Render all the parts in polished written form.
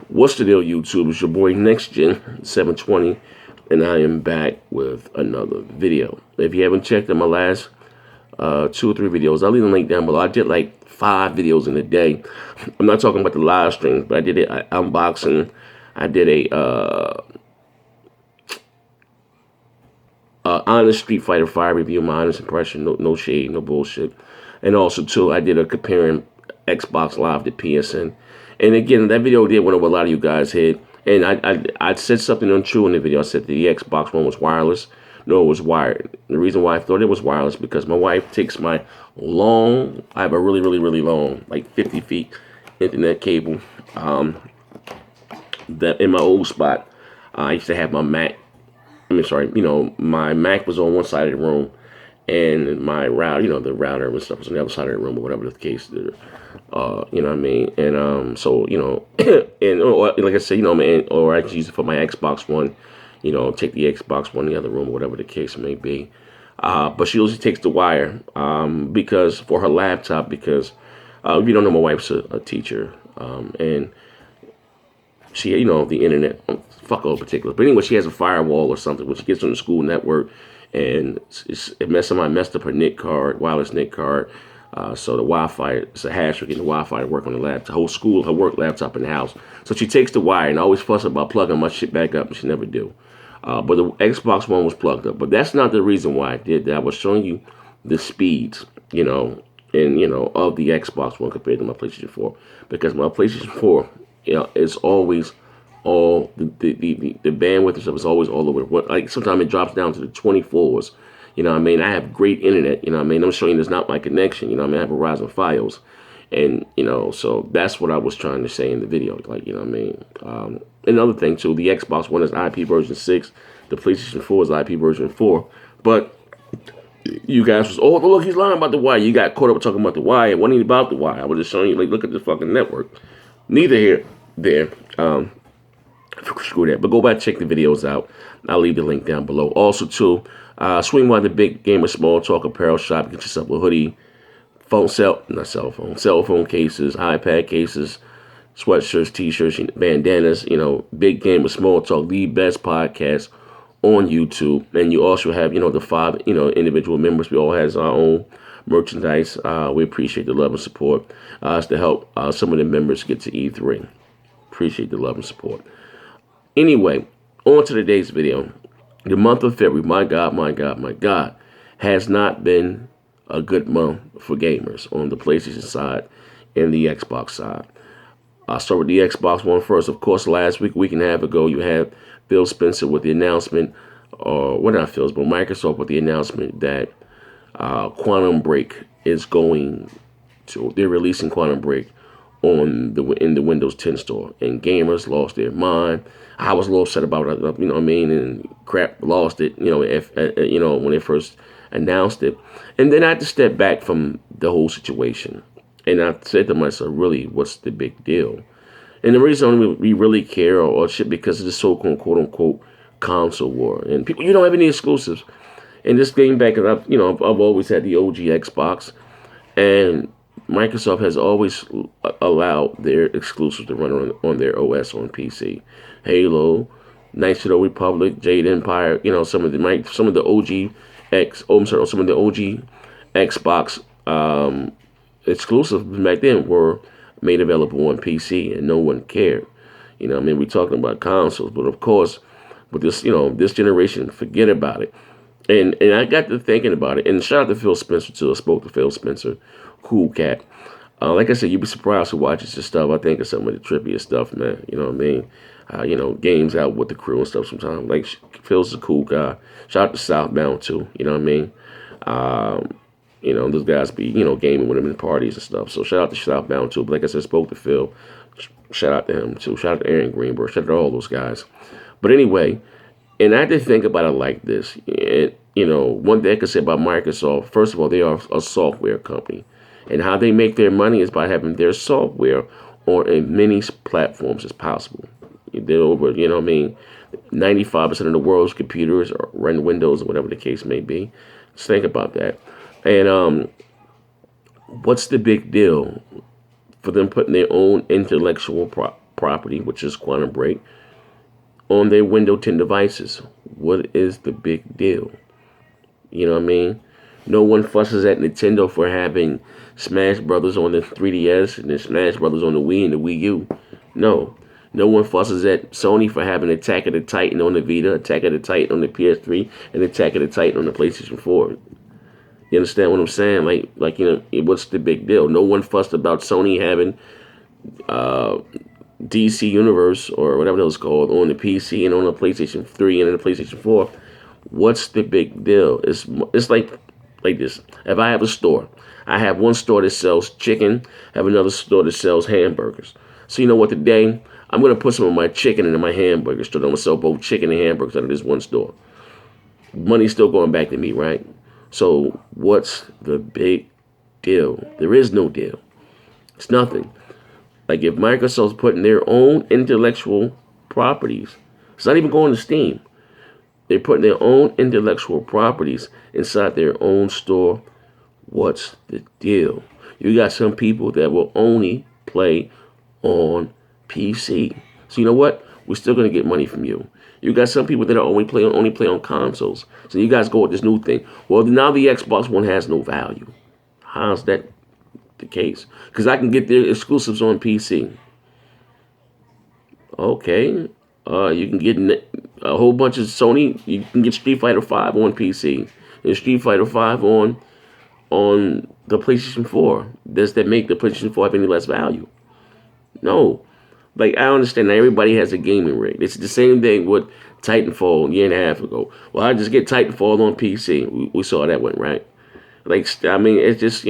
What's the deal, YouTube? It's your boy Next Gen 720, and I am back with another video. If you haven't checked out my last 2 or 3 videos, I'll leave the link down below. I did like 5 videos in a day. I'm not talking about the live stream, but I did an unboxing. I did a honest Street Fighter 5 review, my honest impression, no shade, no bullshit. And also, too, I did a comparing Xbox Live to PSN. And again, that video did went over a lot of you guys' head. And I said something untrue in the video. I said the Xbox One was wireless. No, it was wired. The reason why I thought it was wireless because my wife takes my long, I have a really, really, really long, like 50 feet internet cable. That in my old spot, I used to have my Mac. My Mac was on one side of the room, and my router, the router and stuff was on the other side of the room, or whatever the case. You know what I mean? And so and like I said, or I can use it for my Xbox One. Take the Xbox One in the other room, or whatever the case may be. But she usually takes the wire because for her laptop, because if you don't know, my wife's a teacher, and she, the internet, fuck all particulars. But anyway, she has a firewall or something when she gets on the school network, and it messed up her NIC card, wireless NIC card. So the Wi-Fi, it's a hash for getting the Wi-Fi to work on the laptop. The whole school, her work laptop in the house. So she takes the wire and I always fuss about plugging my shit back up, and she never do. But the Xbox One was plugged up. But that's not the reason why I did that. I was showing you the speeds, of the Xbox One compared to my PlayStation 4. Because my PlayStation 4, it's always all the bandwidth and stuff is always all over. Like sometimes it drops down to the 24s. I have great internet. I'm showing you that's not my connection. I have a Verizon Fios, and so that's what I was trying to say in the video. Another thing too, the Xbox One is IP version 6, the PlayStation 4 is IP version 4. But you guys was, look, he's lying about the wire. You got caught up talking about the wire. It wasn't about the wire. I was just showing you, look at the fucking network. Neither here, there. Screw that. But go back and check the videos out. I'll leave the link down below. Also, too, swing by the Big Gamer Small Talk Apparel Shop. Get yourself a hoodie, cell phone cases, iPad cases, sweatshirts, t-shirts, bandanas. Big Gamer Small Talk, the best podcast on YouTube. And you also have, the 5, individual members. We all has our own merchandise. We appreciate the love and support. It's to help some of the members get to E3. Appreciate the love and support. Anyway, on to today's video. The month of February, my God, has not been a good month for gamers on the PlayStation side and the Xbox side. I'll start with the Xbox One first. Of course, last week and a half ago, you had Phil Spencer with the announcement, Microsoft with the announcement that Quantum Break is they're releasing Quantum Break in the Windows 10 store, and gamers lost their mind. I was a little upset about it, and crap, lost it, when they first announced it. And then I had to step back from the whole situation, and I said to myself, really, what's the big deal? And the reason we really care or shit because of the so-called quote-unquote console war, and people, you don't have any exclusives. And this game back, I've always had the OG Xbox, and Microsoft has always allowed their exclusives to run on their OS on PC. Halo, Knights of the Old Republic, Jade Empire, some of the OG some of the OG Xbox exclusives back then were made available on PC, and no one cared. We're talking about consoles, but of course, with this, this generation, forget about it. And I got to thinking about it, and shout out to Phil Spencer too. I spoke to Phil Spencer, cool cat. Like I said, you'd be surprised who watches this stuff. I think it's some of the trippiest stuff, man. You know what I mean? Games out with the crew and stuff sometimes. Like, Phil's a cool guy. Shout out to Southbound too. You know what I mean? Those guys be, gaming with him in parties and stuff. So shout out to Southbound too. But like I said, spoke to Phil. Shout out to him too. Shout out to Aaron Greenberg. Shout out to all those guys. But anyway, and I had to think about it like this. And, one thing I could say about Microsoft, first of all, they are a software company. And how they make their money is by having their software on as many platforms as possible. They're over, 95% of the world's computers are run Windows or whatever the case may be. Just think about that. And what's the big deal for them putting their own intellectual property, which is Quantum Break, on their Windows 10 devices. What is the big deal? You know what I mean? No one fusses at Nintendo for having Smash Brothers on the 3DS and then Smash Brothers on the Wii and the Wii U. No. No one fusses at Sony for having Attack of the Titan on the Vita, Attack of the Titan on the PS3, and Attack of the Titan on the PlayStation 4. You understand what I'm saying? What's the big deal? No one fussed about Sony having DC Universe or whatever that was called on the PC and on the PlayStation 3 and the PlayStation 4. What's the big deal? It's like this. If I have a store, I have one store that sells chicken, I have another store that sells hamburgers. So you know what, today I'm going to put some of my chicken into my hamburger store. I'm going to sell both chicken and hamburgers out of this one store. Money's still going back to me, right? So what's the big deal? There is no deal. It's nothing. Like if Microsoft's putting their own intellectual properties, it's not even going to Steam. They're putting their own intellectual properties inside their own store. What's the deal? You got some people that will only play on PC. So you know what? We're still going to get money from you. You got some people that are only play on consoles. So you guys go with this new thing. Well, now the Xbox One has no value. How's that the case? Because I can get their exclusives on PC. Okay. You can get a whole bunch of Sony. You can get Street Fighter 5 on PC and Street Fighter 5 on the PlayStation 4. Does that make the PlayStation 4 have any less value? No. Like, I understand that everybody has a gaming rig. It's the same thing with Titanfall a year and a half ago. Well, I just get Titanfall on PC. We saw that one, right? Like, I mean, it's just,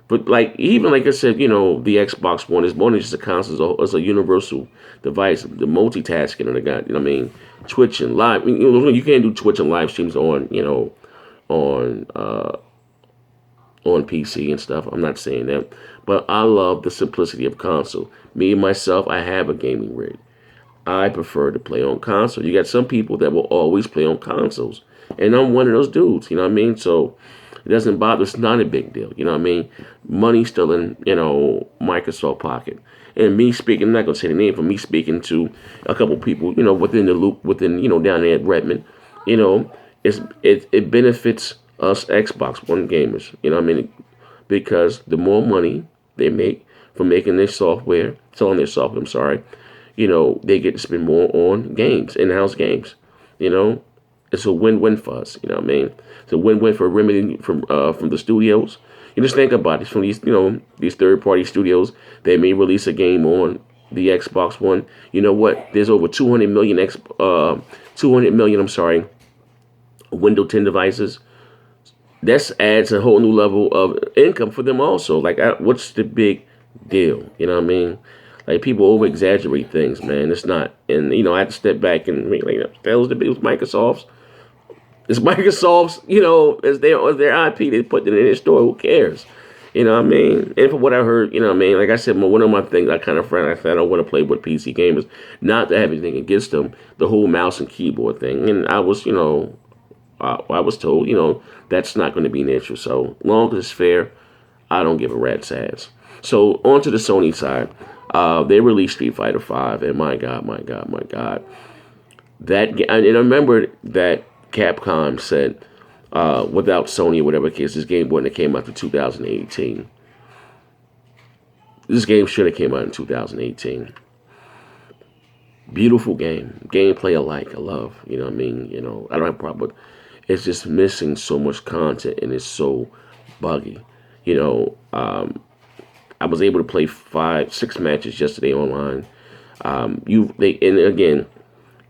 but even like I said, the Xbox One is more than just a console. It's a universal device. The multitasking that I got, Twitch and live. You can't do Twitch and live streams on PC and stuff. I'm not saying that. But I love the simplicity of console. Me, myself, I have a gaming rig. I prefer to play on console. You got some people that will always play on consoles. And I'm one of those dudes, you know what I mean? So it doesn't bother. It's not a big deal, you know what I mean? Money's still in, Microsoft pocket. And me speaking, I'm not going to say the name, but me speaking to a couple people, within the loop, down there at Redmond, it benefits us Xbox One gamers, because the more money they make from making their software, selling their software, they get to spend more on games, in-house games, It's a win-win for us, It's a win-win for Remedy from the studios. You just think about it, from these, these third-party studios, they may release a game on the Xbox One. You know what? There's over 200 million Windows 10 devices. That adds a whole new level of income for them also. Like, what's the big deal? You know what I mean? Like, people over-exaggerate things, man. It's not. And, I had to step back and like, the hell's the big with Microsoft's? It's Microsoft's, as their IP. They put it in their store. Who cares? You know what I mean? And for what I heard, like I said, one of my things I kind of I said I don't want to play with PC gamers. Not to have anything against them. The whole mouse and keyboard thing. And I was, I was told, that's not going to be an issue. So long as it's fair, I don't give a rat's ass. So on to the Sony side. They released Street Fighter 5, and my God. And I remember that Capcom said, without Sony or whatever case, this game wouldn't have came out to 2018. This game should have came out in 2018. Beautiful game. Gameplay I love. You know what I mean? I don't have a problem, but it's just missing so much content, and it's so buggy. I was able to play 5-6 matches yesterday online. And again,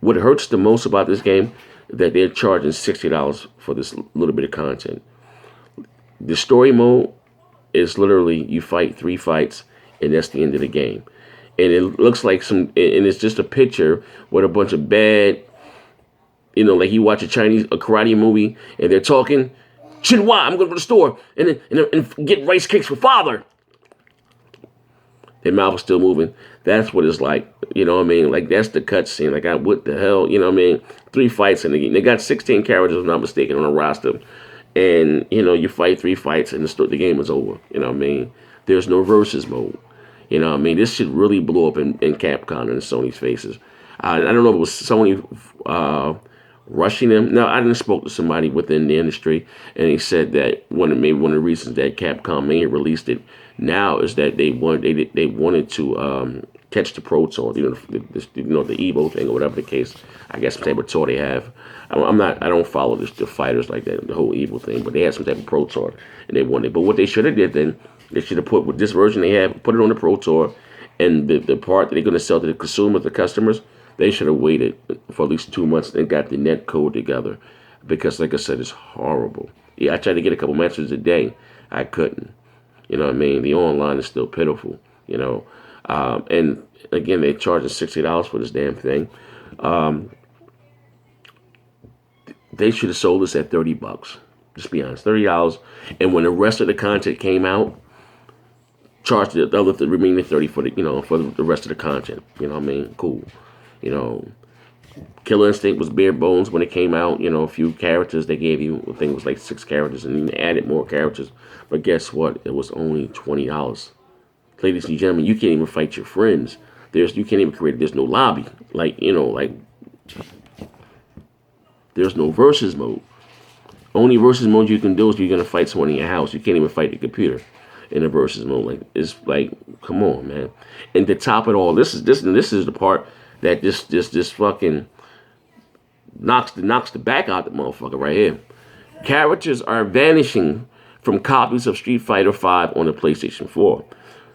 what hurts the most about this game is that they're charging $60 for this little bit of content. The story mode is literally you fight 3 fights, and that's the end of the game. And it looks like and it's just a picture with a bunch of bad, like you watch a karate movie, and they're talking, Chinwa, I'm going to the store and get rice cakes for father. Their mouth is still moving. That's what it's like. You know what I mean? Like, that's the cutscene. Like, what the hell? You know what I mean? 3 fights in the game. They got 16 characters, if I'm not mistaken, on the roster. And, you fight 3 fights, and the game is over. You know what I mean? There's no versus mode. You know what I mean? This shit really blew up in Capcom and Sony's faces. I don't know if it was Sony rushing them. No, I didn't spoke to somebody within the industry, and he said that maybe one of the reasons that Capcom may have released it now is that they wanted to catch the Pro Tour, the Evo thing or whatever the case. I guess some type of tour they have. I don't follow the fighters like that, the whole Evo thing, but they had some type of Pro Tour and they wanted. But what they should have did then, they should have put with this version they have, put it on the Pro Tour, and the part that they're going to sell to the consumers, the customers, they should have waited for at least 2 months and got the net code together, because like I said, it's horrible. Yeah, I tried to get a couple matches a day, I couldn't. You know what I mean? The online is still pitiful. You know, and again, they're charging $60 for this damn thing. They should have sold this at $30. Just be honest, $30. And when the rest of the content came out, charge the remaining 30 for the rest of the content. You know what I mean? Cool. You know, Killer Instinct was bare bones when it came out. You know, a few characters they gave you. I think it was like 6 characters, and then they added more characters. But guess what? It was only $20. Ladies and gentlemen, you can't even fight your friends. You can't even create. There's no lobby. There's no versus mode. Only versus mode you can do is you're gonna fight someone in your house. You can't even fight the computer in a versus mode. Come on, man. And to top it all, this is the part that this fucking knocks the back out the motherfucker right here. Characters are vanishing from copies of Street Fighter V on the PlayStation 4.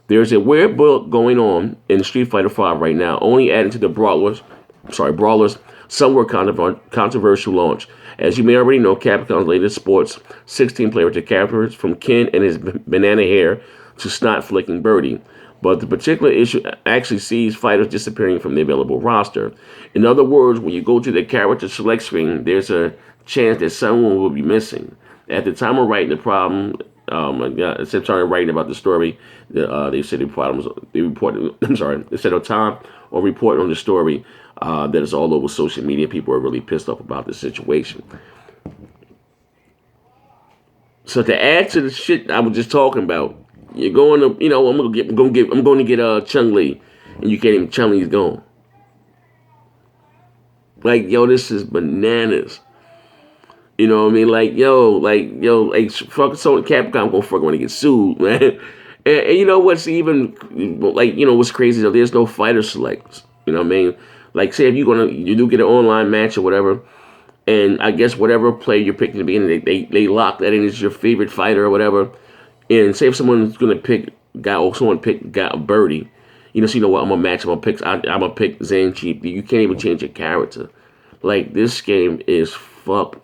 There's a weird build going on in Street Fighter V right now, only adding to the brawlers somewhat controversial launch. As you may already know, Capcom's latest sports 16-player with the characters from Ken and his banana hair to snot flicking Birdie. But the particular issue actually sees fighters disappearing from the available roster. In other words, when you go to the character select screen, there's a chance that someone will be missing. At the time of writing the problem, instead of writing about the story, they said instead of time or reporting on the story, that is all over social media. People are really pissed off about the situation. So to add to the shit I was just talking about, you're going to, I'm going to get Chung Li, and you can't even. Chung Li's gone. Like, yo, this is bananas. You know what I mean? Like fucking Sony Capcom gonna fucking want to get sued, man. And you know what's even what's crazy though? There's no fighter selects. You know what I mean? Like, say if you do get an online match or whatever, and I guess whatever player you're picking to be in, they lock that in as your favorite fighter or whatever. And say if someone's gonna pick Birdie, so you know what, I'm gonna pick Zanchi. You can't even change your character. Like, this game is fucked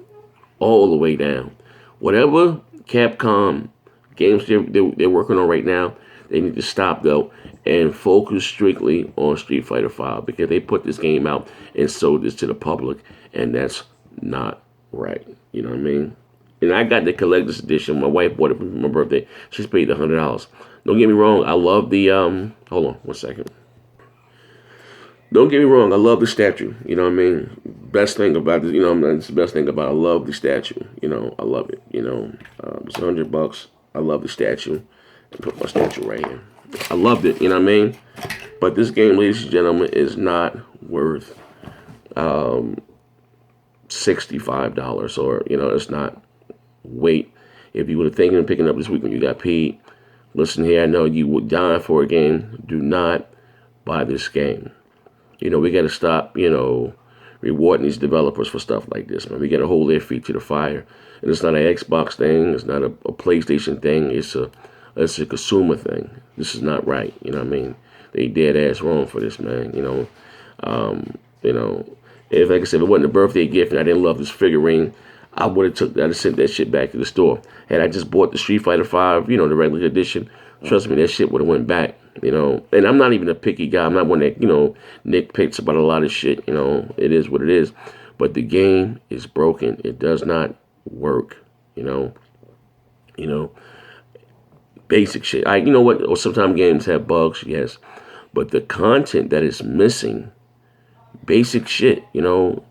all the way down. Whatever Capcom games they're working on right now, they need to stop though and focus strictly on Street Fighter V, because they put this game out and sold this to the public, and that's not right. You know what I mean? And I got the collector's edition. My wife bought it for my birthday. She's paid $100. Don't get me wrong. I love the hold on 1 second. Don't get me wrong. I love the statue. You know what I mean? Best thing about this, it's the best thing about it. I love the statue. I love it. It's $100. I love the statue. I put my statue right here. I loved it. You know what I mean? But this game, ladies and gentlemen, is not worth $65, or it's not. Wait, if you were thinking of picking up this week when you got paid, listen here, I know you would die for a game. Do not buy this game. We got to stop, rewarding these developers for stuff like this, man. We got to hold their feet to the fire. And it's not an Xbox thing. It's not a PlayStation thing. It's a consumer thing. This is not right. You know what I mean? They dead ass wrong for this, man. If, like I said, if it wasn't a birthday gift and I didn't love this figurine, I'd have sent that shit back to the store. Had I just bought the Street Fighter V, the regular edition, trust me, that shit would have went back. And I'm not even a picky guy. I'm not one that, nitpicks about a lot of shit. It is what it is. But the game is broken. It does not work. Basic shit. You know what? Or sometimes games have bugs, yes. But the content that is missing, basic shit. You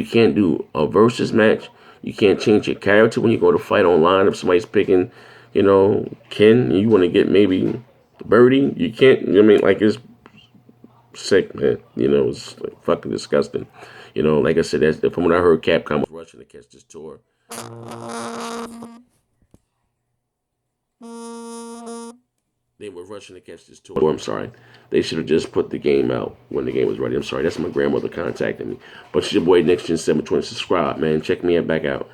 can't do a versus match. You can't change your character when you go to fight online. If somebody's picking, Ken, you want to get maybe Birdie, you can't. I mean, like it's sick, man. You know, it's like fucking disgusting. You know, like I said, that's, from what I heard, Capcom was rushing to catch this tour. They were rushing to catch this tour. I'm sorry. They should have just put the game out when the game was ready. I'm sorry. That's my grandmother contacting me. But it's your boy Next Gen 720. Subscribe, man. Check me out back out.